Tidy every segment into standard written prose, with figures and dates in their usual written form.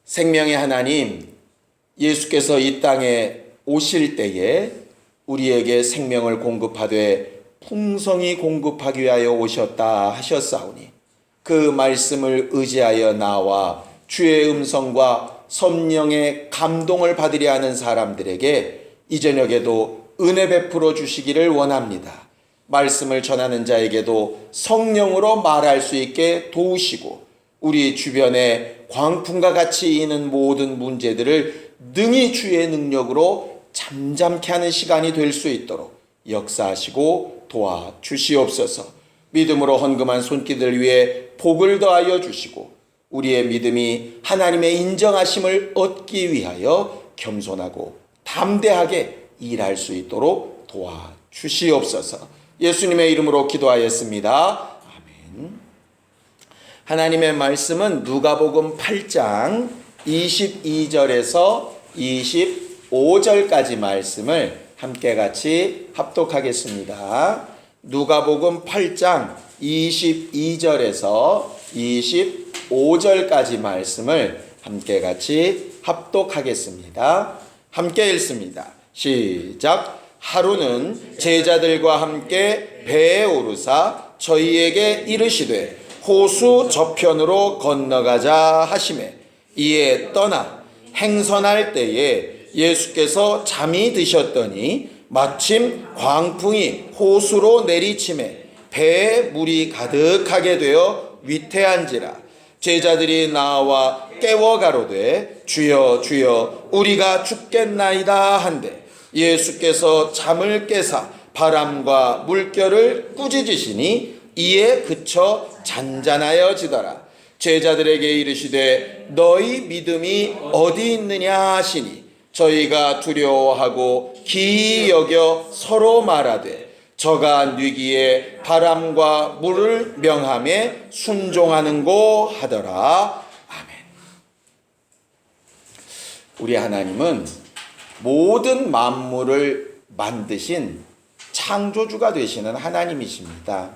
생명의 하나님, 예수께서 이 땅에 오실 때에 우리에게 생명을 공급하되 풍성히 공급하기 위하여 오셨다 하셨사오니 그 말씀을 의지하여 나와 주의 음성과 성령의 감동을 받으려 하는 사람들에게 이 저녁에도 은혜 베풀어 주시기를 원합니다. 말씀을 전하는 자에게도 성령으로 말할 수 있게 도우시고 우리 주변에 광풍과 같이 이는 모든 문제들을 능히 주의 능력으로 잠잠케 하는 시간이 될 수 있도록 역사하시고 도와주시옵소서. 믿음으로 헌금한 손길들 위해 복을 더하여 주시고 우리의 믿음이 하나님의 인정하심을 얻기 위하여 겸손하고 담대하게 일할 수 있도록 도와주시옵소서. 예수님의 이름으로 기도하였습니다. 아멘. 하나님의 말씀은 누가복음 8장 22절에서 25절까지 말씀을 함께 같이 합독하겠습니다. 누가복음 8장 22절에서 25절까지 말씀을 함께 같이 합독하겠습니다. 함께 읽습니다. 시작. 하루는 제자들과 함께 배에 오르사 저희에게 이르시되 호수 저편으로 건너가자 하시매 이에 떠나 행선할 때에 예수께서 잠이 드셨더니 마침 광풍이 호수로 내리치매 배에 물이 가득하게 되어 위태한지라 제자들이 나와 깨워 가로되 주여 주여 우리가 죽겠나이다 한데 예수께서 잠을 깨사 바람과 물결을 꾸짖으시니 이에 그쳐 잔잔하여지더라. 제자들에게 이르시되 너희 믿음이 어디 있느냐 하시니 저희가 두려워하고 기이 여겨 서로 말하되 저가 뉘기에 바람과 물을 명함에 순종하는고 하더라. 아멘. 우리 하나님은 모든 만물을 만드신 창조주가 되시는 하나님이십니다.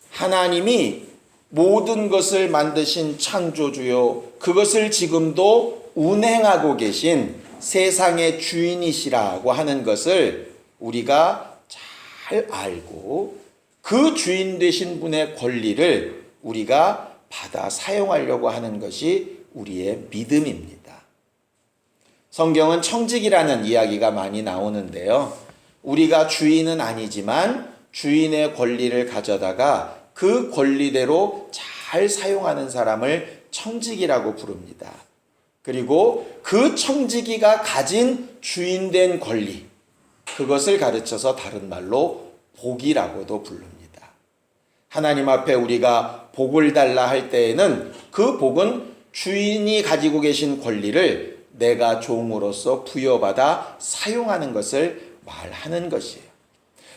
하나님이 모든 것을 만드신 창조주요, 그것을 지금도 운행하고 계신 세상의 주인이시라고 하는 것을 우리가 잘 알고 그 주인 되신 분의 권리를 우리가 받아 사용하려고 하는 것이 우리의 믿음입니다. 성경은 청직이라는 이야기가 많이 나오는데요. 우리가 주인은 아니지만 주인의 권리를 가져다가 그 권리대로 잘 사용하는 사람을 청지기라고 부릅니다. 그리고 그 청지기가 가진 주인된 권리, 그것을 가르쳐서 다른 말로 복이라고도 부릅니다. 하나님 앞에 우리가 복을 달라 할 때에는 그 복은 주인이 가지고 계신 권리를 내가 종으로서 부여받아 사용하는 것을 말하는 것이에요.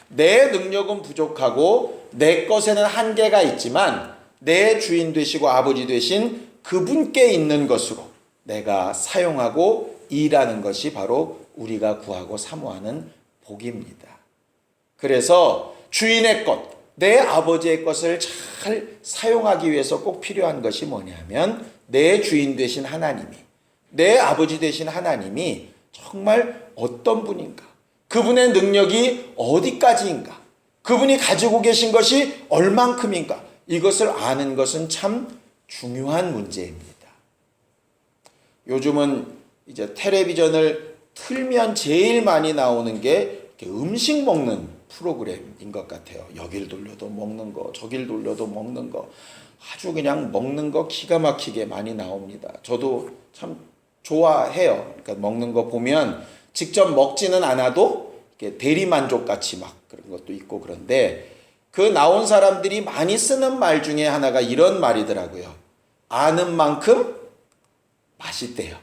내 능력은 부족하고 내 것에는 한계가 있지만 내 주인 되시고 아버지 되신 그분께 있는 것으로 내가 사용하고 일하는 것이 바로 우리가 구하고 사모하는 복입니다. 그래서 주인의 것, 내 아버지의 것을 잘 사용하기 위해서 꼭 필요한 것이 뭐냐면 내 주인 되신 하나님이, 내 아버지 되신 하나님이 정말 어떤 분인가, 그분의 능력이 어디까지인가, 그분이 가지고 계신 것이 얼만큼인가, 이것을 아는 것은 참 중요한 문제입니다. 요즘은 이제 텔레비전을 틀면 제일 많이 나오는 게 음식 먹는 프로그램인 것 같아요. 여길 돌려도 먹는 거, 저길 돌려도 먹는 거, 아주 그냥 먹는 거 기가 막히게 많이 나옵니다. 저도 참 좋아해요. 그러니까 먹는 거 보면 직접 먹지는 않아도 대리만족 같이 막 그런 것도 있고, 그런데 그 나온 사람들이 많이 쓰는 말 중에 하나가 이런 말이더라고요. 아는 만큼 맛있대요.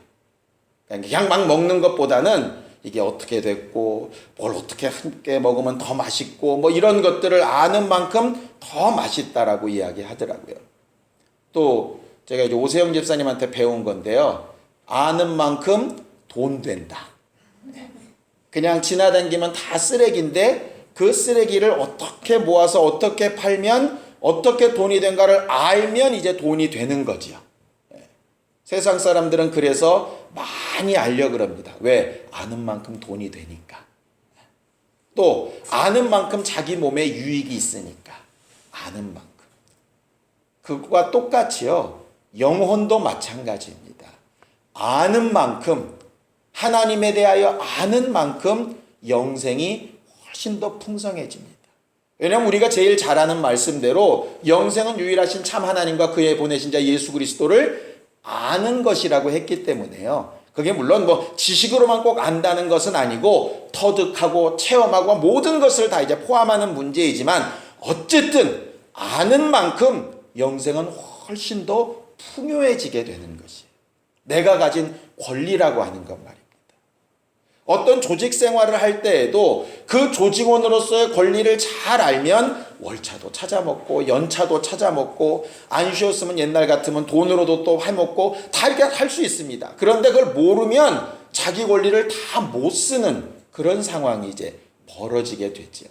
그냥 막 먹는 것보다는 이게 어떻게 됐고 뭘 어떻게 함께 먹으면 더 맛있고 뭐 이런 것들을 아는 만큼 더 맛있다라고 이야기하더라고요. 또 제가 이제 오세영 집사님한테 배운 건데요. 아는 만큼 돈 된다. 그냥 지나다니면 다 쓰레기인데 그 쓰레기를 어떻게 모아서 어떻게 팔면 어떻게 돈이 된가를 알면 이제 돈이 되는 거지요. 세상 사람들은 그래서 많이 알려 그럽니다. 왜? 아는 만큼 돈이 되니까. 또 아는 만큼 자기 몸에 유익이 있으니까. 아는 만큼. 그것과 똑같이요. 영혼도 마찬가지입니다. 아는 만큼, 하나님에 대하여 아는 만큼 영생이 훨씬 더 풍성해집니다. 왜냐하면 우리가 제일 잘 아는 말씀대로 영생은 유일하신 참 하나님과 그의 보내신 자 예수 그리스도를 아는 것이라고 했기 때문에요. 그게 물론 뭐 지식으로만 꼭 안다는 것은 아니고 터득하고 체험하고 모든 것을 다 이제 포함하는 문제이지만 어쨌든 아는 만큼 영생은 훨씬 더 풍요해지게 되는 것이에요. 내가 가진 권리라고 하는 것 말입니다. 어떤 조직 생활을 할 때에도 그 조직원으로서의 권리를 잘 알면 월차도 찾아먹고 연차도 찾아먹고 안 쉬었으면 옛날 같으면 돈으로도 또 해먹고 다 이렇게 할 수 있습니다. 그런데 그걸 모르면 자기 권리를 다 못 쓰는 그런 상황이 이제 벌어지게 되죠.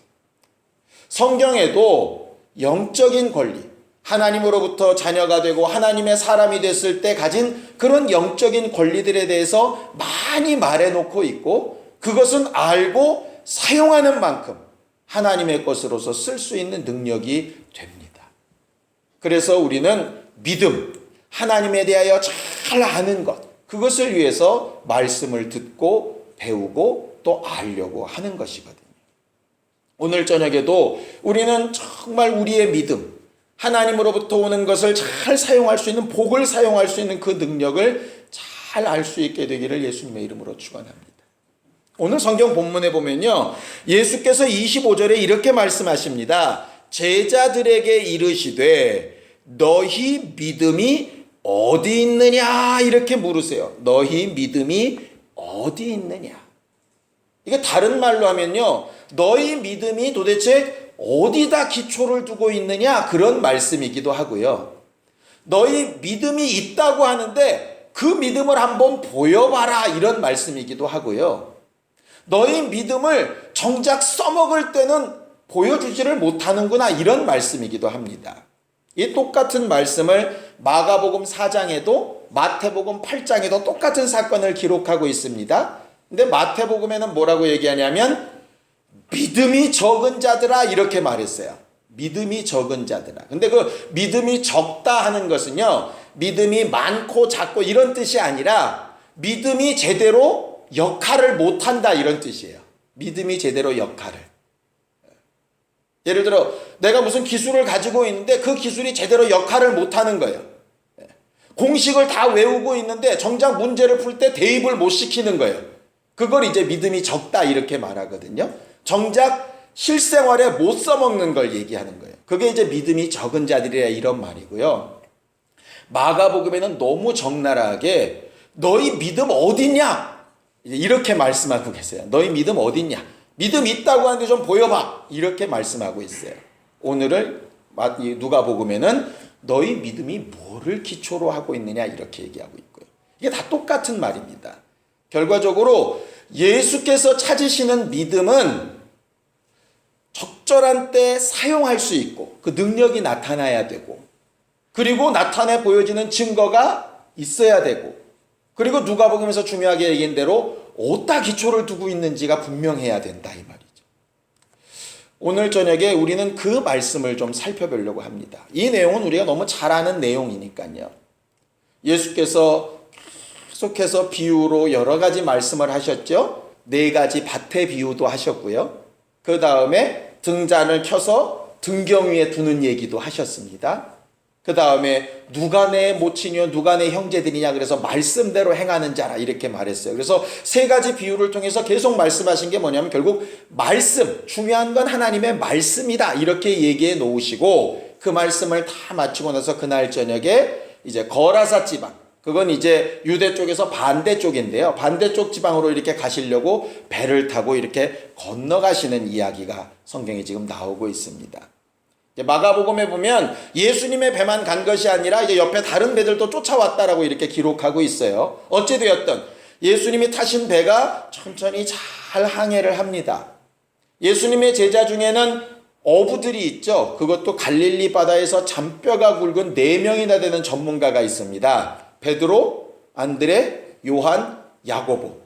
성경에도 영적인 권리, 하나님으로부터 자녀가 되고 하나님의 사람이 됐을 때 가진 그런 영적인 권리들에 대해서 많이 말해놓고 있고 그것은 알고 사용하는 만큼 하나님의 것으로서 쓸 수 있는 능력이 됩니다. 그래서 우리는 믿음, 하나님에 대하여 잘 아는 것, 그것을 위해서 말씀을 듣고 배우고 또 알려고 하는 것이거든요. 오늘 저녁에도 우리는 정말 우리의 믿음, 하나님으로부터 오는 것을 잘 사용할 수 있는 복을 사용할 수 있는 그 능력을 잘 알 수 있게 되기를 예수님의 이름으로 축원합니다. 오늘 성경 본문에 보면요. 예수께서 25절에 이렇게 말씀하십니다. 제자들에게 이르시되 너희 믿음이 어디 있느냐 이렇게 물으세요. 너희 믿음이 어디 있느냐. 이게 다른 말로 하면요. 너희 믿음이 도대체 어디다 기초를 두고 있느냐 그런 말씀이기도 하고요. 너희 믿음이 있다고 하는데 그 믿음을 한번 보여봐라 이런 말씀이기도 하고요. 너희 믿음을 정작 써먹을 때는 보여주지를 못하는구나 이런 말씀이기도 합니다. 이 똑같은 말씀을 마가복음 4장에도 마태복음 8장에도 똑같은 사건을 기록하고 있습니다. 근데 마태복음에는 뭐라고 얘기하냐면 믿음이 적은 자들아 이렇게 말했어요. 믿음이 적은 자들아. 근데 그 믿음이 적다 하는 것은요. 믿음이 많고 작고 이런 뜻이 아니라 믿음이 제대로 역할을 못한다 이런 뜻이에요. 믿음이 제대로 역할을. 예를 들어 내가 무슨 기술을 가지고 있는데 그 기술이 제대로 역할을 못하는 거예요. 공식을 다 외우고 있는데 정작 문제를 풀 때 대입을 못 시키는 거예요. 그걸 이제 믿음이 적다 이렇게 말하거든요. 정작 실생활에 못 써먹는 걸 얘기하는 거예요. 그게 이제 믿음이 적은 자들이라 이런 말이고요. 마가복음에는 너무 적나라하게 너희 믿음 어딨냐 이렇게 말씀하고 계세요. 너희 믿음 어딨냐, 믿음 있다고 하는데 좀 보여봐 이렇게 말씀하고 있어요. 오늘을 누가복음에는 너희 믿음이 뭐를 기초로 하고 있느냐 이렇게 얘기하고 있고요. 이게 다 똑같은 말입니다. 결과적으로 예수께서 찾으시는 믿음은 적절한 때 사용할 수 있고 그 능력이 나타나야 되고 그리고 나타내 보여지는 증거가 있어야 되고 그리고 누가복음에서 중요하게 얘기한 대로 어디다 기초를 두고 있는지가 분명해야 된다 이 말이죠. 오늘 저녁에 우리는 그 말씀을 좀 살펴보려고 합니다. 이 내용은 우리가 너무 잘 아는 내용이니까요. 예수께서 계속해서 비유로 여러 가지 말씀을 하셨죠. 4가지 밭의 비유도 하셨고요. 그 다음에 등잔을 켜서 등경 위에 두는 얘기도 하셨습니다. 그 다음에 누가 내 모친이요 누가 내 형제들이냐 그래서 말씀대로 행하는 자라 이렇게 말했어요. 그래서 3가지 비유를 통해서 계속 말씀하신 게 뭐냐면 결국 말씀, 중요한 건 하나님의 말씀이다 이렇게 얘기해 놓으시고 그 말씀을 다 마치고 나서 그날 저녁에 이제 거라사 지방, 그건 이제 유대 쪽에서 반대쪽인데요. 반대쪽 지방으로 이렇게 가시려고 배를 타고 이렇게 건너가시는 이야기가 성경에 지금 나오고 있습니다. 마가복음에 보면 예수님의 배만 간 것이 아니라 이제 옆에 다른 배들도 쫓아왔다라고 이렇게 기록하고 있어요. 어찌되었든 예수님이 타신 배가 천천히 잘 항해를 합니다. 예수님의 제자 중에는 어부들이 있죠. 그것도 갈릴리 바다에서 잔뼈가 굵은 4명이나 되는 전문가가 있습니다. 베드로, 안드레, 요한, 야고보.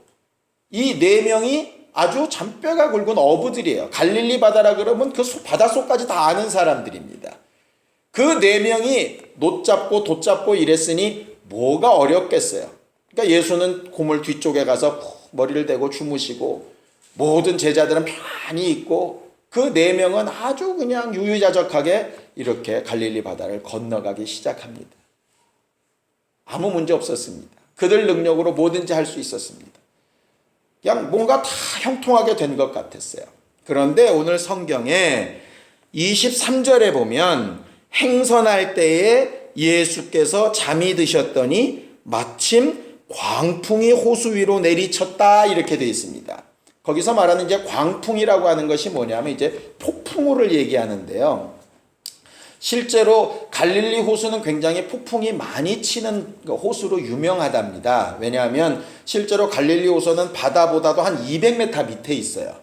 이 네 명이 아주 잔뼈가 굵은 어부들이에요. 갈릴리 바다라 그러면 그 바닷속까지 다 아는 사람들입니다. 그 네 명이 노 잡고 돛 잡고 이랬으니 뭐가 어렵겠어요. 그러니까 예수는 고물 뒤쪽에 가서 푹 머리를 대고 주무시고 모든 제자들은 편히 있고 그 네 명은 아주 그냥 유유자적하게 이렇게 갈릴리 바다를 건너가기 시작합니다. 아무 문제 없었습니다. 그들 능력으로 뭐든지 할 수 있었습니다. 그냥 뭔가 다 형통하게 된 것 같았어요. 그런데 오늘 성경에 23절에 보면 행선할 때에 예수께서 잠이 드셨더니 마침 광풍이 호수 위로 내리쳤다 이렇게 되어 있습니다. 거기서 말하는 이제 광풍이라고 하는 것이 뭐냐면 이제 폭풍우를 얘기하는데요. 실제로 갈릴리 호수는 굉장히 폭풍이 많이 치는 호수로 유명하답니다. 왜냐하면 실제로 갈릴리 호수는 바다보다도 한 200m 밑에 있어요.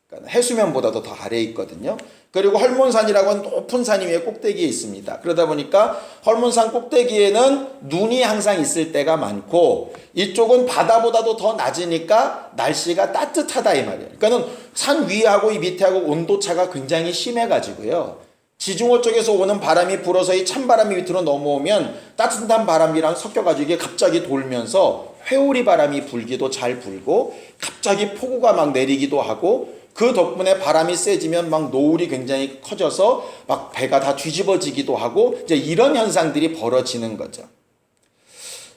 그러니까 해수면보다도 더 아래에 있거든요. 그리고 헐몬산이라고 하는 높은 산이 위에 꼭대기에 있습니다. 그러다 보니까 헐몬산 꼭대기에는 눈이 항상 있을 때가 많고 이쪽은 바다보다도 더 낮으니까 날씨가 따뜻하다 이 말이에요. 그러니까는 산 위하고 이 밑에하고 온도차가 굉장히 심해가지고요. 지중호 쪽에서 오는 바람이 불어서 이 찬바람이 밑으로 넘어오면 따뜻한 바람이랑 섞여가지고 이게 갑자기 돌면서 회오리 바람이 불기도 잘 불고 갑자기 폭우가 막 내리기도 하고 그 덕분에 바람이 세지면 막 노을이 굉장히 커져서 막 배가 다 뒤집어지기도 하고 이제 이런 현상들이 벌어지는 거죠.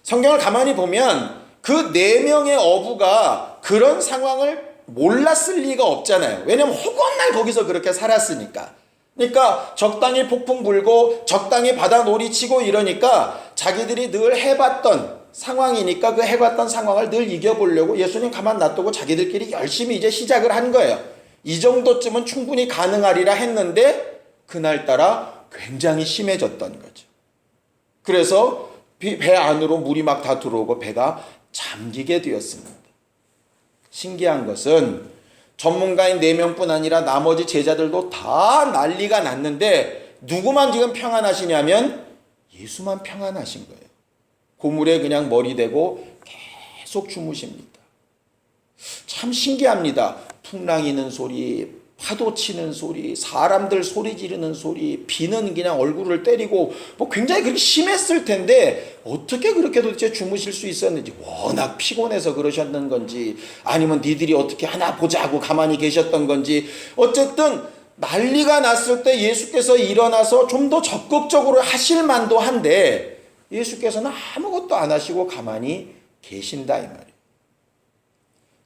성경을 가만히 보면 그 네 명의 어부가 그런 상황을 몰랐을 리가 없잖아요. 왜냐면 허구한 거기서 그렇게 살았으니까. 그러니까 적당히 폭풍 불고 적당히 바다 놀이 치고 이러니까 자기들이 늘 해봤던 상황이니까 그 해봤던 상황을 늘 이겨보려고 예수님 가만 놔두고 자기들끼리 열심히 이제 시작을 한 거예요. 이 정도쯤은 충분히 가능하리라 했는데 그날따라 굉장히 심해졌던 거죠. 그래서 배 안으로 물이 막 다 들어오고 배가 잠기게 되었습니다. 신기한 것은 전문가인 4명뿐 아니라 나머지 제자들도 다 난리가 났는데 누구만 지금 평안하시냐면 예수만 평안하신 거예요. 고물에 그냥 머리 대고 계속 주무십니다. 참 신기합니다. 풍랑이는 소리, 파도 치는 소리, 사람들 소리 지르는 소리, 비는 그냥 얼굴을 때리고 뭐 굉장히 그렇게 심했을 텐데 어떻게 그렇게 도대체 주무실 수 있었는지, 워낙 피곤해서 그러셨는 건지 아니면 니들이 어떻게 하나 보자고 가만히 계셨던 건지, 어쨌든 난리가 났을 때 예수께서 일어나서 좀 더 적극적으로 하실 만도 한데 예수께서는 아무것도 안 하시고 가만히 계신다 이 말이에요.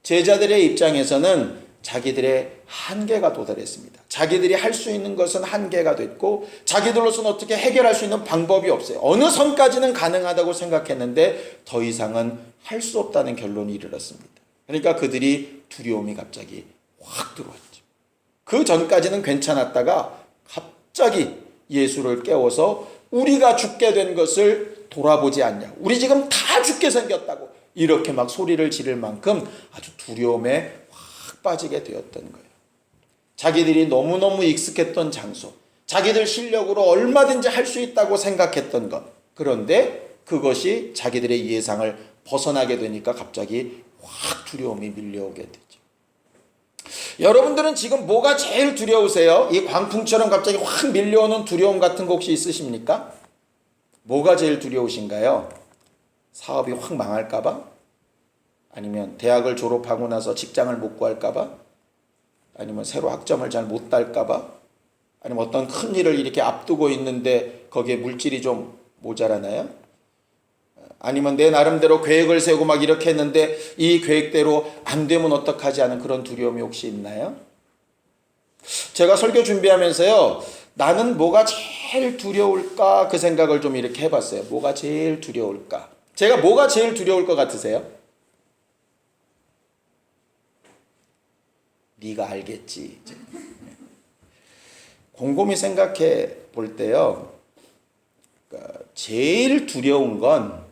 제자들의 입장에서는 자기들의 한계가 도달했습니다. 자기들이 할 수 있는 것은 한계가 됐고 자기들로서는 어떻게 해결할 수 있는 방법이 없어요. 어느 선까지는 가능하다고 생각했는데 더 이상은 할 수 없다는 결론이 이르렀습니다. 그러니까 그들이 두려움이 갑자기 확 들어왔죠. 그 전까지는 괜찮았다가 갑자기 예수를 깨워서 우리가 죽게 된 것을 돌아보지 않냐, 우리 지금 다 죽게 생겼다고 이렇게 막 소리를 지를 만큼 아주 두려움에 확 빠지게 되었던 거예요. 자기들이 너무너무 익숙했던 장소, 자기들 실력으로 얼마든지 할 수 있다고 생각했던 것, 그런데 그것이 자기들의 예상을 벗어나게 되니까 갑자기 확 두려움이 밀려오게 되죠. 여러분들은 지금 뭐가 제일 두려우세요? 이 광풍처럼 갑자기 확 밀려오는 두려움 같은 거 혹시 있으십니까? 뭐가 제일 두려우신가요? 사업이 확 망할까봐? 아니면 대학을 졸업하고 나서 직장을 못 구할까봐? 아니면 새로 학점을 잘 못 딸까봐? 아니면 어떤 큰 일을 이렇게 앞두고 있는데 거기에 물질이 좀 모자라나요? 아니면 내 나름대로 계획을 세우고 막 이렇게 했는데 이 계획대로 안 되면 어떡하지 하는 그런 두려움이 혹시 있나요? 제가 설교 준비하면서요, 나는 뭐가 제일 두려울까 그 생각을 좀 이렇게 해봤어요. 뭐가 제일 두려울까? 제가 뭐가 제일 두려울 것 같으세요? 네가 알겠지. 곰곰이 생각해 볼 때요, 그러니까 제일 두려운 건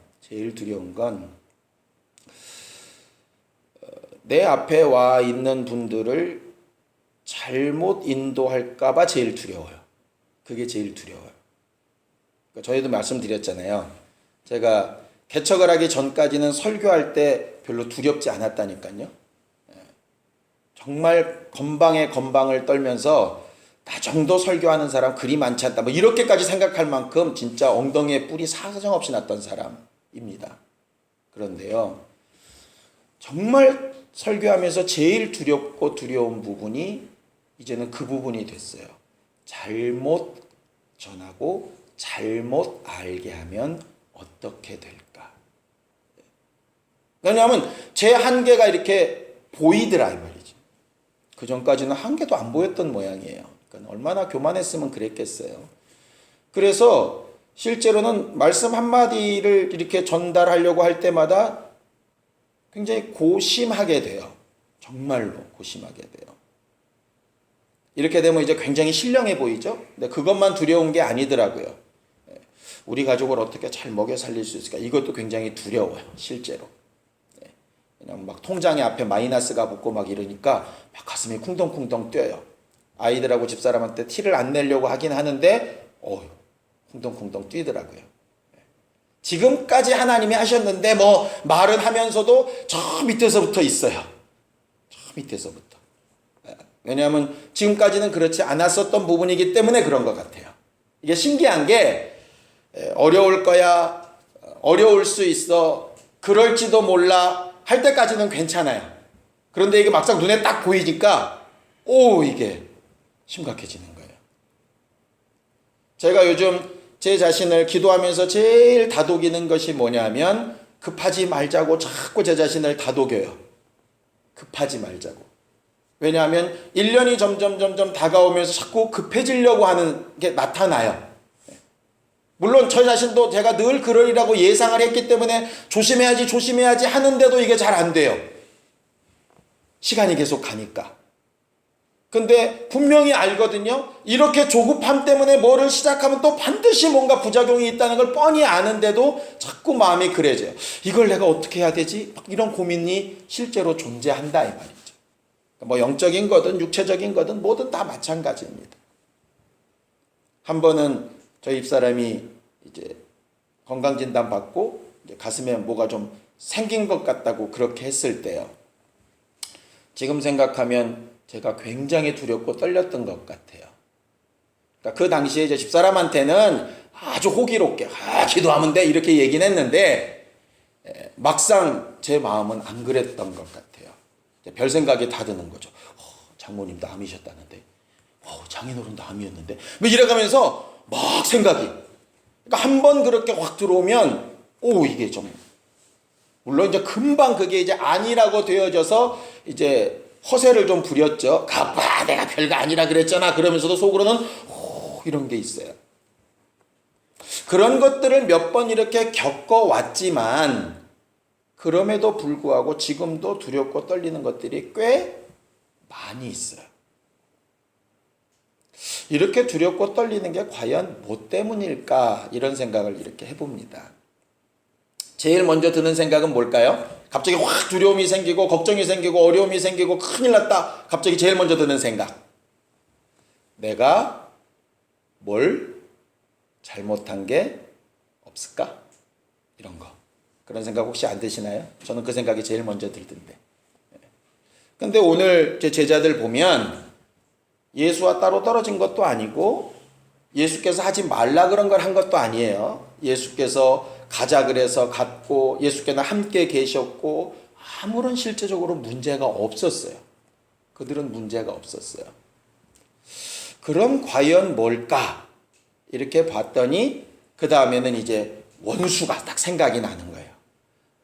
내 앞에 와 있는 분들을 잘못 인도할까봐 제일 두려워요. 그게 제일 두려워요. 그러니까 저희도 말씀드렸잖아요. 제가 개척을 하기 전까지는 설교할 때 별로 두렵지 않았다니까요. 정말 건방에 건방을 떨면서 나 정도 설교하는 사람 그리 많지 않다. 뭐 이렇게까지 생각할 만큼 진짜 엉덩이에 뿔이 사정없이 났던 사람입니다. 그런데요, 정말 설교하면서 제일 두렵고 두려운 부분이 이제는 그 부분이 됐어요. 잘못 전하고 잘못 알게 하면 어떻게 될까? 왜냐하면 제 한계가 이렇게 보이더라 이 말이죠. 그 전까지는 한계도 안 보였던 모양이에요. 그러니까 얼마나 교만했으면 그랬겠어요. 그래서 실제로는 말씀 한마디를 이렇게 전달하려고 할 때마다 굉장히 고심하게 돼요. 정말로 고심하게 돼요. 이렇게 되면 이제 굉장히 신령해 보이죠? 근데 그것만 두려운 게 아니더라고요. 우리 가족을 어떻게 잘 먹여 살릴 수 있을까? 이것도 굉장히 두려워요, 실제로. 그냥 막 통장에 앞에 마이너스가 붙고 막 이러니까 막 가슴이 쿵덩쿵덩 뛰어요. 아이들하고 집사람한테 티를 안 내려고 하긴 하는데, 쿵덩쿵덩 뛰더라고요. 지금까지 하나님이 하셨는데, 뭐, 말은 하면서도 저 밑에서부터 있어요. 저 밑에서부터. 왜냐하면 지금까지는 그렇지 않았었던 부분이기 때문에 그런 것 같아요. 이게 신기한 게, 어려울 거야, 어려울 수 있어, 그럴지도 몰라 할 때까지는 괜찮아요. 그런데 이게 막상 눈에 딱 보이니까 이게 심각해지는 거예요. 제가 요즘 제 자신을 기도하면서 제일 다독이는 것이 뭐냐면 급하지 말자고 자꾸 제 자신을 다독여요. 급하지 말자고. 왜냐하면 1년이 점점 다가오면서 자꾸 급해지려고 하는 게 나타나요. 물론 저 자신도 제가 늘 그러리라고 예상을 했기 때문에 조심해야지 하는데도 이게 잘 안 돼요. 시간이 계속 가니까. 근데 분명히 알거든요. 이렇게 조급함 때문에 뭐를 시작하면 또 반드시 뭔가 부작용이 있다는 걸 뻔히 아는데도 자꾸 마음이 그래져요. 이걸 내가 어떻게 해야 되지? 이런 고민이 실제로 존재한다 이 말이죠. 뭐 영적인 거든 육체적인 거든 뭐든 다 마찬가지입니다. 한 번은 저희 집사람이 이제 건강진단 받고 이제 가슴에 뭐가 좀 생긴 것 같다고 그렇게 했을 때요. 지금 생각하면 제가 굉장히 두렵고 떨렸던 것 같아요. 그러니까 그 당시에 이제 집사람한테는 아주 호기롭게 기도하면 돼 이렇게 얘기는 했는데 막상 제 마음은 안 그랬던 것 같아요. 별 생각이 다 드는 거죠. 장모님도 암이셨다는데, 장인어른도 암이었는데, 뭐 이래가면서 막 생각이. 그러니까 한 번 그렇게 확 들어오면, 이게 좀, 물론 이제 금방 그게 이제 아니라고 되어져서 이제 허세를 좀 부렸죠. 가봐, 내가 별거 아니라 그랬잖아. 그러면서도 속으로는, 이런 게 있어요. 그런 것들을 몇 번 이렇게 겪어왔지만, 그럼에도 불구하고 지금도 두렵고 떨리는 것들이 꽤 많이 있어요. 이렇게 두렵고 떨리는 게 과연 뭐 때문일까? 이런 생각을 이렇게 해봅니다. 제일 먼저 드는 생각은 뭘까요? 갑자기 확 두려움이 생기고 걱정이 생기고 어려움이 생기고 큰일 났다. 갑자기 제일 먼저 드는 생각. 내가 뭘 잘못한 게 없을까? 이런 거. 그런 생각 혹시 안 드시나요? 저는 그 생각이 제일 먼저 들던데. 근데 오늘 제 제자들 보면 예수와 따로 떨어진 것도 아니고 예수께서 하지 말라 그런 걸 한 것도 아니에요. 예수께서 가자 그래서 갔고 예수께서 함께 계셨고 아무런 실제적으로 문제가 없었어요. 그들은 문제가 없었어요. 그럼 과연 뭘까? 이렇게 봤더니 그 다음에는 이제 원수가 딱 생각이 나는 거예요.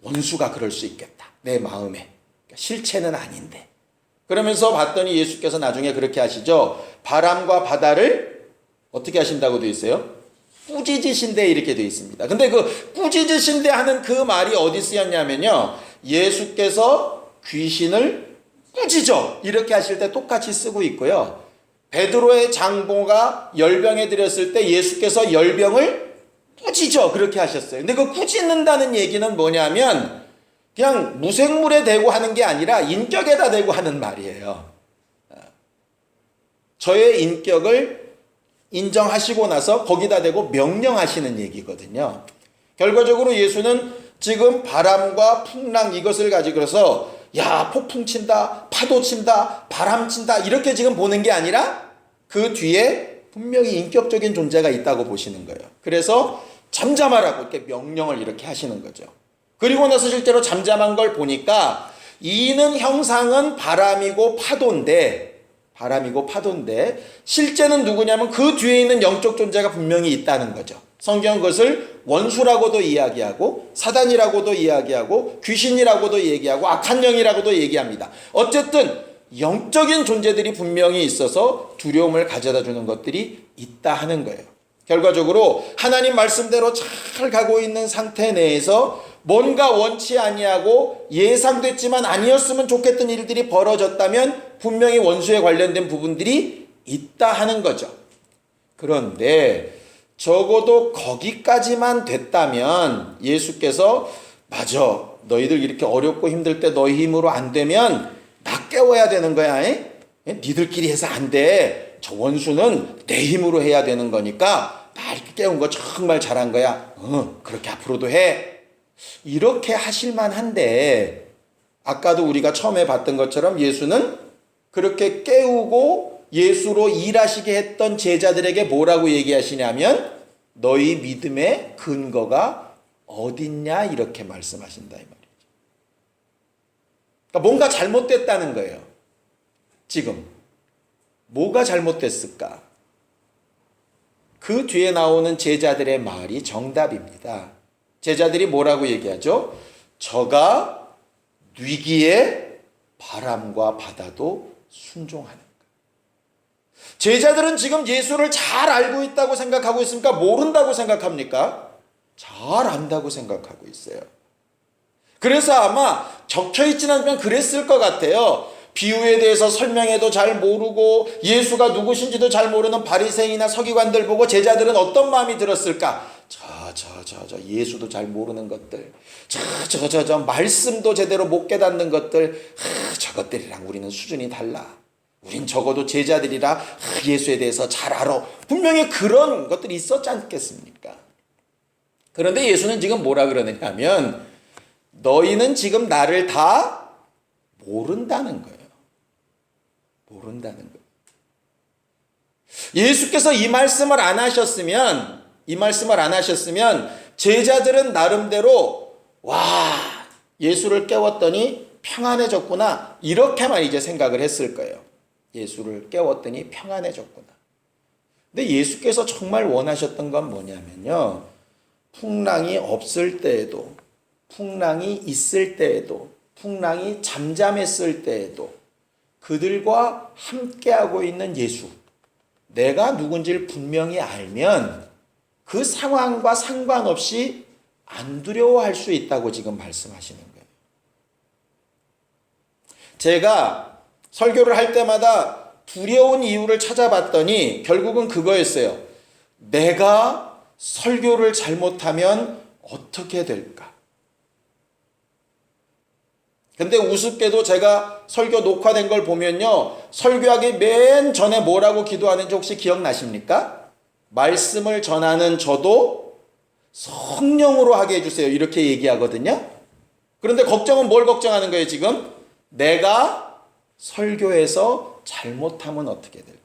원수가 그럴 수 있겠다. 내 마음에. 실체는 아닌데. 그러면서 봤더니 예수께서 나중에 그렇게 하시죠. 바람과 바다를 어떻게 하신다고 되어 있어요? 꾸짖으신대 이렇게 되어 있습니다. 근데 그 꾸짖으신대 하는 그 말이 어디 쓰였냐면요. 예수께서 귀신을 꾸짖어 이렇게 하실 때 똑같이 쓰고 있고요. 베드로의 장보가 열병에 들였을 때 예수께서 열병을 꾸짖어 그렇게 하셨어요. 근데 그 꾸짖는다는 얘기는 뭐냐면 그냥 무생물에 대고 하는 게 아니라 인격에다 대고 하는 말이에요. 저의 인격을 인정하시고 나서 거기다 대고 명령하시는 얘기거든요. 결과적으로 예수는 지금 바람과 풍랑 이것을 가지고서 야, 폭풍 친다, 파도 친다, 바람 친다 이렇게 지금 보는 게 아니라 그 뒤에 분명히 인격적인 존재가 있다고 보시는 거예요. 그래서 잠잠하라고 이렇게 명령을 이렇게 하시는 거죠. 그리고 나서 실제로 잠잠한 걸 보니까 이는 형상은 바람이고 파도인데 실제는 누구냐면 그 뒤에 있는 영적 존재가 분명히 있다는 거죠. 성경은 그것을 원수라고도 이야기하고 사단이라고도 이야기하고 귀신이라고도 얘기하고 악한 영이라고도 얘기합니다. 어쨌든 영적인 존재들이 분명히 있어서 두려움을 가져다 주는 것들이 있다 하는 거예요. 결과적으로 하나님 말씀대로 잘 가고 있는 상태 내에서 뭔가 원치 아니하고 예상됐지만 아니었으면 좋겠던 일들이 벌어졌다면 분명히 원수에 관련된 부분들이 있다 하는 거죠. 그런데 적어도 거기까지만 됐다면 예수께서 맞아, 너희들 이렇게 어렵고 힘들 때 너희 힘으로 안 되면 나 깨워야 되는 거야. 니들끼리 해서 안 돼. 저 원수는 내 힘으로 해야 되는 거니까 나 이렇게 깨운 거 정말 잘한 거야. 그렇게 앞으로도 해. 이렇게 하실 만한데 아까도 우리가 처음에 봤던 것처럼 예수는 그렇게 깨우고 예수로 일하시게 했던 제자들에게 뭐라고 얘기하시냐면 너희 믿음의 근거가 어딨냐 이렇게 말씀하신다 이 말이죠. 그러니까 뭔가 잘못됐다는 거예요. 지금 뭐가 잘못됐을까? 그 뒤에 나오는 제자들의 말이 정답입니다. 제자들이 뭐라고 얘기하죠? 저가 위기에 바람과 바다도 순종하는 것. 제자들은 지금 예수를 잘 알고 있다고 생각하고 있습니까? 모른다고 생각합니까? 잘 안다고 생각하고 있어요. 그래서 아마 적혀있지는 않지만 그랬을 것 같아요. 비유에 대해서 설명해도 잘 모르고 예수가 누구신지도 잘 모르는 바리새인이나 서기관들 보고 제자들은 어떤 마음이 들었을까? 저 예수도 잘 모르는 것들, 저 말씀도 제대로 못 깨닫는 것들, 저것들이랑 우리는 수준이 달라. 우린 적어도 제자들이라 예수에 대해서 잘 알아. 분명히 그런 것들이 있었지 않겠습니까? 그런데 예수는 지금 뭐라 그러느냐 하면 너희는 지금 나를 다 모른다는 거예요. 모른다는 거예요. 예수께서 이 말씀을 안 하셨으면 제자들은 나름대로 와, 예수를 깨웠더니 평안해졌구나 이렇게만 이제 생각을 했을 거예요. 예수를 깨웠더니 평안해졌구나. 근데 예수께서 정말 원하셨던 건 뭐냐면요, 풍랑이 없을 때에도, 풍랑이 있을 때에도, 풍랑이 잠잠했을 때에도 그들과 함께하고 있는 예수, 내가 누군지를 분명히 알면 그 상황과 상관없이 안 두려워할 수 있다고 지금 말씀하시는 거예요. 제가 설교를 할 때마다 두려운 이유를 찾아봤더니 결국은 그거였어요. 내가 설교를 잘못하면 어떻게 될까? 근데 우습게도 제가 설교 녹화된 걸 보면요, 설교하기 맨 전에 뭐라고 기도하는지 혹시 기억나십니까? 말씀을 전하는 저도 성령으로 하게 해주세요 이렇게 얘기하거든요. 그런데 걱정은 뭘 걱정하는 거예요 지금? 내가 설교에서 잘못하면 어떻게 될까?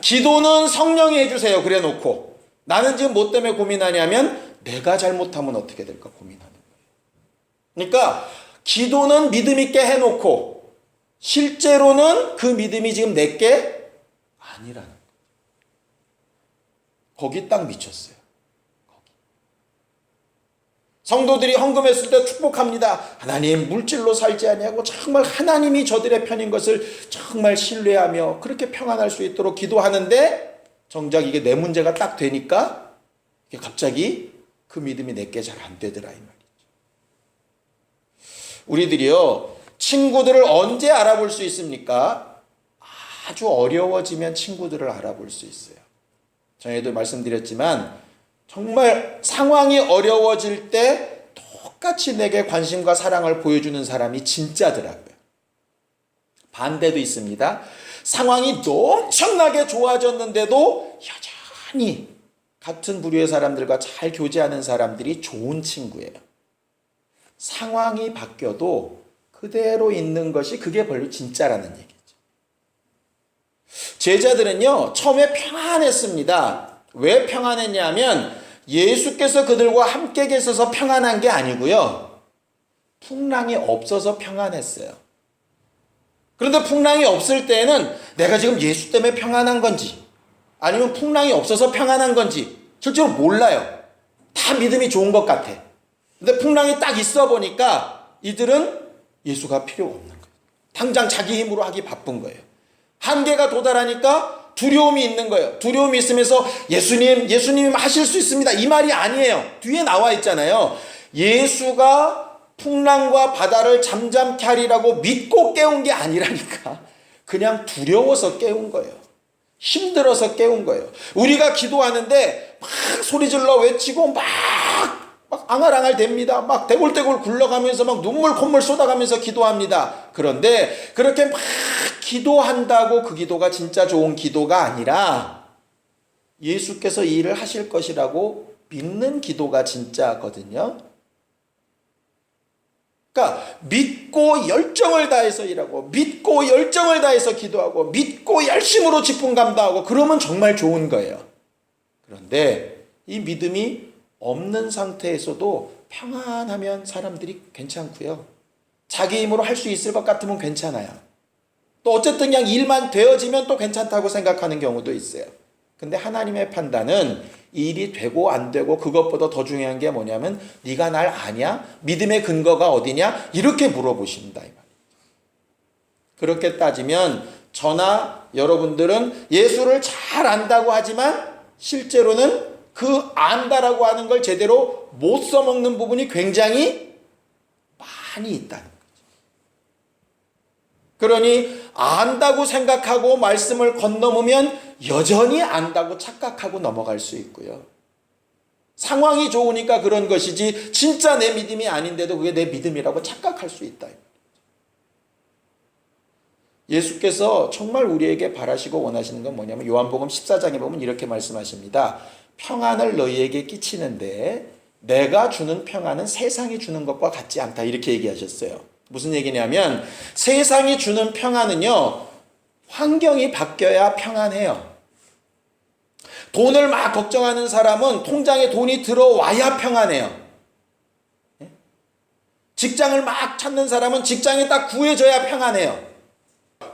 기도는 성령이 해주세요 그래 놓고 나는 지금 뭐 때문에 고민하냐면 내가 잘못하면 어떻게 될까 고민하는 거예요. 그러니까 기도는 믿음 있게 해놓고 실제로는 그 믿음이 지금 내게 아니라는 거예요. 거기 딱 미쳤어요. 거기. 성도들이 헌금했을 때 축복합니다. 하나님 물질로 살지 아니하고 정말 하나님이 저들의 편인 것을 정말 신뢰하며 그렇게 평안할 수 있도록 기도하는데 정작 이게 내 문제가 딱 되니까 이게 갑자기 그 믿음이 내게 잘 안 되더라 이 말이죠. 우리들이요, 친구들을 언제 알아볼 수 있습니까? 아주 어려워지면 친구들을 알아볼 수 있어요. 전에도 말씀드렸지만 정말 상황이 어려워질 때 똑같이 내게 관심과 사랑을 보여주는 사람이 진짜더라고요. 반대도 있습니다. 상황이 엄청나게 좋아졌는데도 여전히 같은 부류의 사람들과 잘 교제하는 사람들이 좋은 친구예요. 상황이 바뀌어도 그대로 있는 것이 그게 별로 진짜라는 얘기죠. 제자들은요, 처음에 평안했습니다. 왜 평안했냐면 예수께서 그들과 함께 계셔서 평안한 게 아니고요. 풍랑이 없어서 평안했어요. 그런데 풍랑이 없을 때에는 내가 지금 예수 때문에 평안한 건지 아니면 풍랑이 없어서 평안한 건지 실제로 몰라요. 다 믿음이 좋은 것 같아. 근데 풍랑이 딱 있어 보니까 이들은 예수가 필요 없는 거예요. 당장 자기 힘으로 하기 바쁜 거예요. 한계가 도달하니까 두려움이 있는 거예요. 두려움이 있으면서 예수님 하실 수 있습니다. 이 말이 아니에요. 뒤에 나와 있잖아요. 예수가 풍랑과 바다를 잠잠케 하리라고 믿고 깨운 게 아니라니까. 그냥 두려워서 깨운 거예요. 힘들어서 깨운 거예요. 우리가 기도하는데 막 소리질러 외치고 막 앙알앙알 됩니다. 막 대골대골 굴러가면서 막 눈물 콧물 쏟아가면서 기도합니다. 그런데 그렇게 막 기도한다고 그 기도가 진짜 좋은 기도가 아니라 예수께서 이 일을 하실 것이라고 믿는 기도가 진짜거든요. 그러니까 믿고 열정을 다해서 일하고 믿고 열정을 다해서 기도하고 믿고 열심으로 직분 감당하고 그러면 정말 좋은 거예요. 그런데 이 믿음이 없는 상태에서도 평안하면 사람들이 괜찮고요. 자기 힘으로 할 수 있을 것 같으면 괜찮아요. 또 어쨌든 그냥 일만 되어지면 또 괜찮다고 생각하는 경우도 있어요. 근데 하나님의 판단은 이 일이 되고 안 되고 그것보다 더 중요한 게 뭐냐면 네가 날 아냐? 믿음의 근거가 어디냐? 이렇게 물어보십니다. 이 말이에요. 그렇게 따지면 저나 여러분들은 예수를 잘 안다고 하지만 실제로는 그 안다라고 하는 걸 제대로 못 써먹는 부분이 굉장히 많이 있다는 거죠. 그러니 안다고 생각하고 말씀을 건너으면 여전히 안다고 착각하고 넘어갈 수 있고요. 상황이 좋으니까 그런 것이지 진짜 내 믿음이 아닌데도 그게 내 믿음이라고 착각할 수 있다. 예수께서 정말 우리에게 바라시고 원하시는 건 뭐냐면 요한복음 14장에 보면 이렇게 말씀하십니다. 평안을 너희에게 끼치는데 내가 주는 평안은 세상이 주는 것과 같지 않다. 이렇게 얘기하셨어요. 무슨 얘기냐면 세상이 주는 평안은요. 환경이 바뀌어야 평안해요. 돈을 막 걱정하는 사람은 통장에 돈이 들어와야 평안해요. 직장을 막 찾는 사람은 직장이 딱 구해져야 평안해요.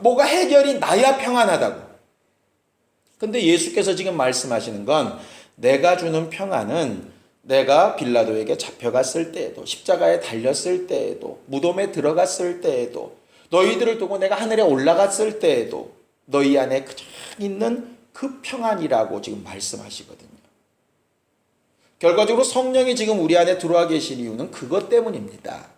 뭐가 해결이 나야 평안하다고. 근데 예수께서 지금 말씀하시는 건 내가 주는 평안은 내가 빌라도에게 잡혀갔을 때에도 십자가에 달렸을 때에도 무덤에 들어갔을 때에도 너희들을 두고 내가 하늘에 올라갔을 때에도 너희 안에 그냥 있는 그 평안이라고 지금 말씀하시거든요. 결과적으로 성령이 지금 우리 안에 들어와 계신 이유는 그것 때문입니다.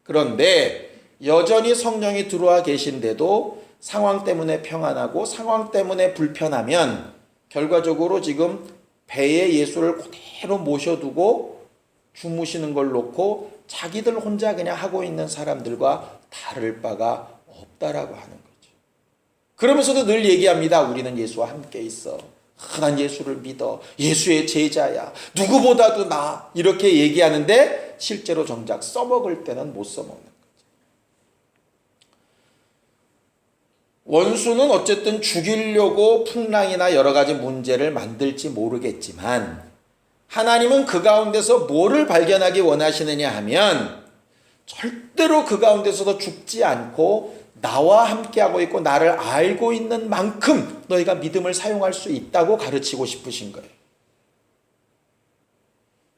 그런데 여전히 성령이 들어와 계신데도 상황 때문에 평안하고 상황 때문에 불편하면 결과적으로 지금 배에 예수를 그대로 모셔두고 주무시는 걸 놓고 자기들 혼자 그냥 하고 있는 사람들과 다를 바가 없다라고 하는 거죠. 그러면서도 늘 얘기합니다. 우리는 예수와 함께 있어. 난 예수를 믿어. 예수의 제자야. 누구보다도 나. 이렇게 얘기하는데 실제로 정작 써먹을 때는 못 써먹는 거죠. 원수는 어쨌든 죽이려고 풍랑이나 여러 가지 문제를 만들지 모르겠지만 하나님은 그 가운데서 뭐를 발견하기 원하시느냐 하면 절대로 그 가운데서도 죽지 않고 나와 함께하고 있고 나를 알고 있는 만큼 너희가 믿음을 사용할 수 있다고 가르치고 싶으신 거예요.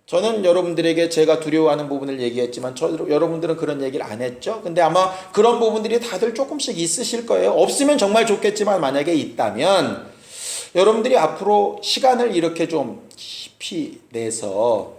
저는 여러분들에게 제가 두려워하는 부분을 얘기했지만 여러분들은 그런 얘기를 안 했죠. 근데 아마 그런 부분들이 다들 조금씩 있으실 거예요. 없으면 정말 좋겠지만 만약에 있다면 여러분들이 앞으로 시간을 이렇게 좀 깊이 내서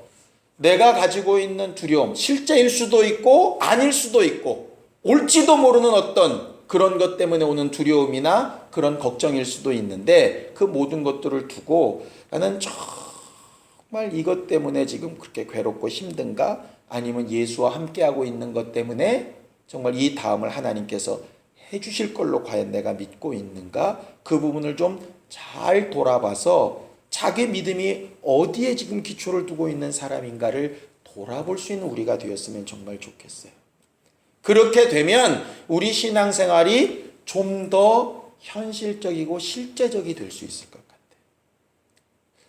내가 가지고 있는 두려움, 실제일 수도 있고 아닐 수도 있고 올지도 모르는 어떤 그런 것 때문에 오는 두려움이나 그런 걱정일 수도 있는데 그 모든 것들을 두고 나는 정말 이것 때문에 지금 그렇게 괴롭고 힘든가? 아니면 예수와 함께하고 있는 것 때문에 정말 이 다음을 하나님께서 해주실 걸로 과연 내가 믿고 있는가? 그 부분을 좀 잘 돌아봐서 자기 믿음이 어디에 지금 기초를 두고 있는 사람인가를 돌아볼 수 있는 우리가 되었으면 정말 좋겠어요. 그렇게 되면 우리 신앙생활이 좀 더 현실적이고 실제적이 될 수 있을 것 같아요.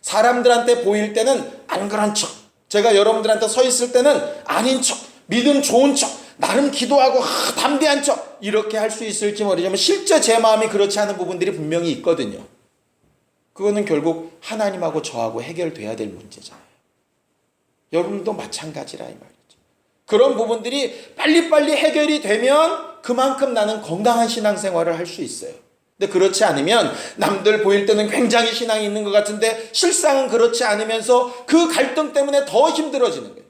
사람들한테 보일 때는 안 그런 척, 제가 여러분들한테 서 있을 때는 아닌 척, 믿음 좋은 척, 나름 기도하고 담대한 척, 이렇게 할 수 있을지 모르지만 실제 제 마음이 그렇지 않은 부분들이 분명히 있거든요. 그거는 결국 하나님하고 저하고 해결돼야 될 문제잖아요. 여러분도 마찬가지라 이 말이죠. 그런 부분들이 빨리빨리 해결이 되면 그만큼 나는 건강한 신앙생활을 할 수 있어요. 근데 그렇지 않으면 남들 보일 때는 굉장히 신앙이 있는 것 같은데 실상은 그렇지 않으면서 그 갈등 때문에 더 힘들어지는 거예요.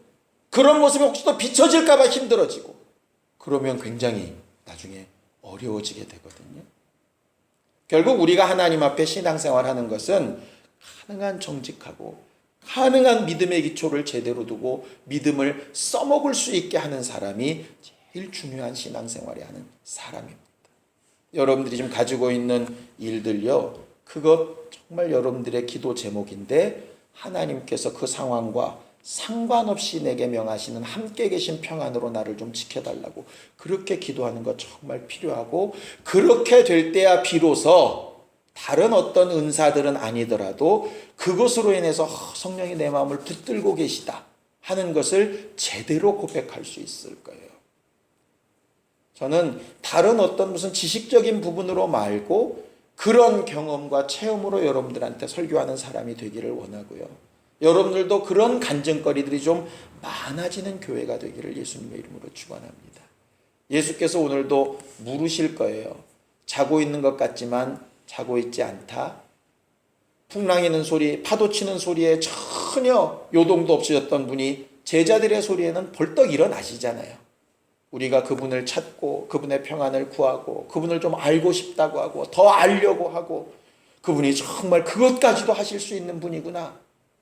그런 모습이 혹시 또 비춰질까 봐 힘들어지고, 그러면 굉장히 나중에 어려워지게 되거든요. 결국 우리가 하나님 앞에 신앙생활하는 것은 가능한 정직하고 가능한 믿음의 기초를 제대로 두고 믿음을 써먹을 수 있게 하는 사람이 제일 중요한 신앙생활을 하는 사람입니다. 여러분들이 지금 가지고 있는 일들요, 그것 정말 여러분들의 기도 제목인데 하나님께서 그 상황과 상관없이 내게 명하시는 함께 계신 평안으로 나를 좀 지켜달라고 그렇게 기도하는 것 정말 필요하고, 그렇게 될 때야 비로소 다른 어떤 은사들은 아니더라도 그것으로 인해서 성령이 내 마음을 붙들고 계시다 하는 것을 제대로 고백할 수 있을 거예요. 저는 다른 어떤 무슨 지식적인 부분으로 말고 그런 경험과 체험으로 여러분들한테 설교하는 사람이 되기를 원하고요. 여러분들도 그런 간증거리들이 좀 많아지는 교회가 되기를 예수님의 이름으로 축원합니다. 예수께서 오늘도 물으실 거예요. 자고 있는 것 같지만 자고 있지 않다. 풍랑이는 소리, 파도 치는 소리에 전혀 요동도 없으셨던 분이 제자들의 소리에는 벌떡 일어나시잖아요. 우리가 그분을 찾고 그분의 평안을 구하고 그분을 좀 알고 싶다고 하고 더 알려고 하고, 그분이 정말 그것까지도 하실 수 있는 분이구나,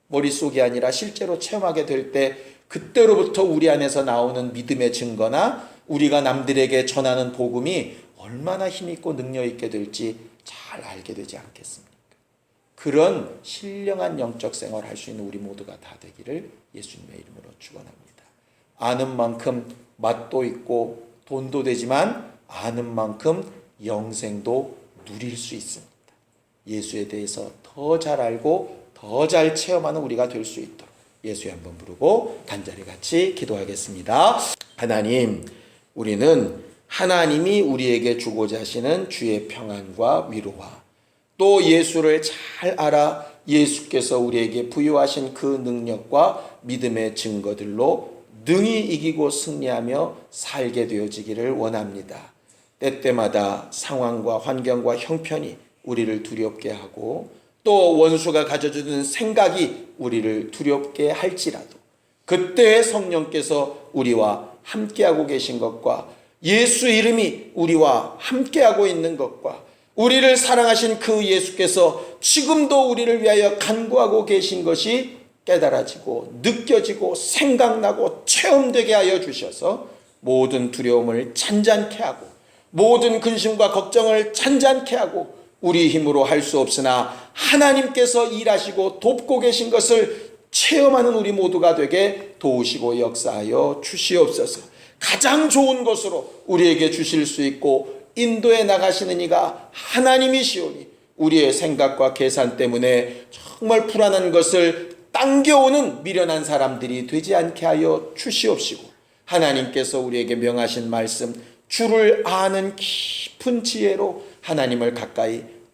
머릿속이 아니라 실제로 체험하게 될 때 그때로부터 우리 안에서 나오는 믿음의 증거나 우리가 남들에게 전하는 복음이 얼마나 힘있고 능력있게 될지 잘 알게 되지 않겠습니까? 그런 신령한 영적 생활을 할 수 있는 우리 모두가 다 되기를 예수님의 이름으로 축원합니다. 아는 만큼 맛도 있고 돈도 되지만 아는 만큼 영생도 누릴 수 있습니다. 예수에 대해서 더 잘 알고 더 잘 체험하는 우리가 될 수 있도록 예수에 한번 부르고 간절히 같이 기도하겠습니다. 하나님, 우리는 하나님이 우리에게 주고자 하시는 주의 평안과 위로와 또 예수를 잘 알아 예수께서 우리에게 부여하신 그 능력과 믿음의 증거들로 능히 이기고 승리하며 살게 되어지기를 원합니다. 때때마다 상황과 환경과 형편이 우리를 두렵게 하고 또 원수가 가져주는 생각이 우리를 두렵게 할지라도 그때 성령께서 우리와 함께하고 계신 것과 예수 이름이 우리와 함께하고 있는 것과 우리를 사랑하신 그 예수께서 지금도 우리를 위하여 간구하고 계신 것이 깨달아지고 느껴지고 생각나고 체험되게 하여 주셔서 모든 두려움을 잔잔케 하고 모든 근심과 걱정을 잔잔케 하고 우리 힘으로 할 수 없으나 하나님께서 일하시고 돕고 계신 것을 체험하는 우리 모두가 되게 도우시고 역사하여 주시옵소서. 가장 좋은 것으로 우리에게 주실 수 있고 인도에 나가시는 이가 하나님이시오니 우리의 생각과 계산 때문에 정말 불안한 것을 당겨오는 미련한 사람들이 되지 않게 하여 주시옵시고 하나님께서 우리에게 명하신 말씀 주를 아는 깊은 지혜로 하나님을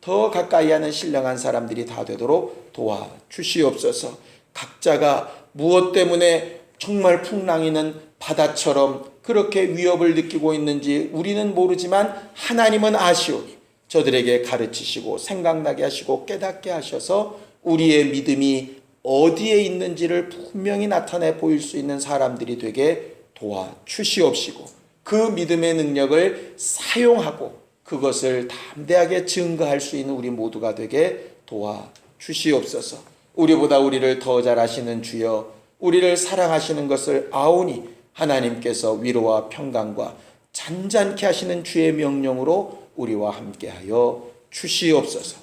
더 가까이 하는 신령한 사람들이 다 되도록 도와주시옵소서. 각자가 무엇 때문에 정말 풍랑이는 바다처럼 그렇게 위협을 느끼고 있는지 우리는 모르지만 하나님은 아시오니 저들에게 가르치시고 생각나게 하시고 깨닫게 하셔서 우리의 믿음이 어디에 있는지를 분명히 나타내 보일 수 있는 사람들이 되게 도와주시옵시고 그 믿음의 능력을 사용하고 그것을 담대하게 증거할 수 있는 우리 모두가 되게 도와주시옵소서. 우리보다 우리를 더 잘 아시는 주여, 우리를 사랑하시는 것을 아오니 하나님께서 위로와 평강과 잔잔케 하시는 주의 명령으로 우리와 함께하여 주시옵소서.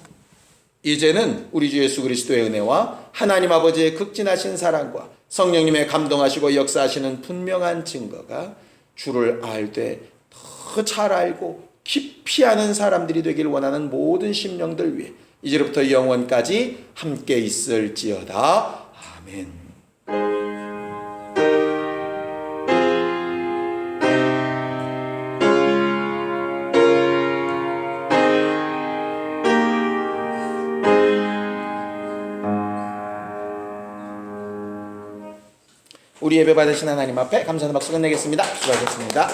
이제는 우리 주 예수 그리스도의 은혜와 하나님 아버지의 극진하신 사랑과 성령님의 감동하시고 역사하시는 분명한 증거가 주를 알되 더 잘 알고 깊이 아는 사람들이 되길 원하는 모든 심령들 위해 이제부터 영원까지 함께 있을지어다. 아멘. 우리 예배 받으신 하나님 앞에 감사하는 박수 끝내겠습니다. 수고하셨습니다.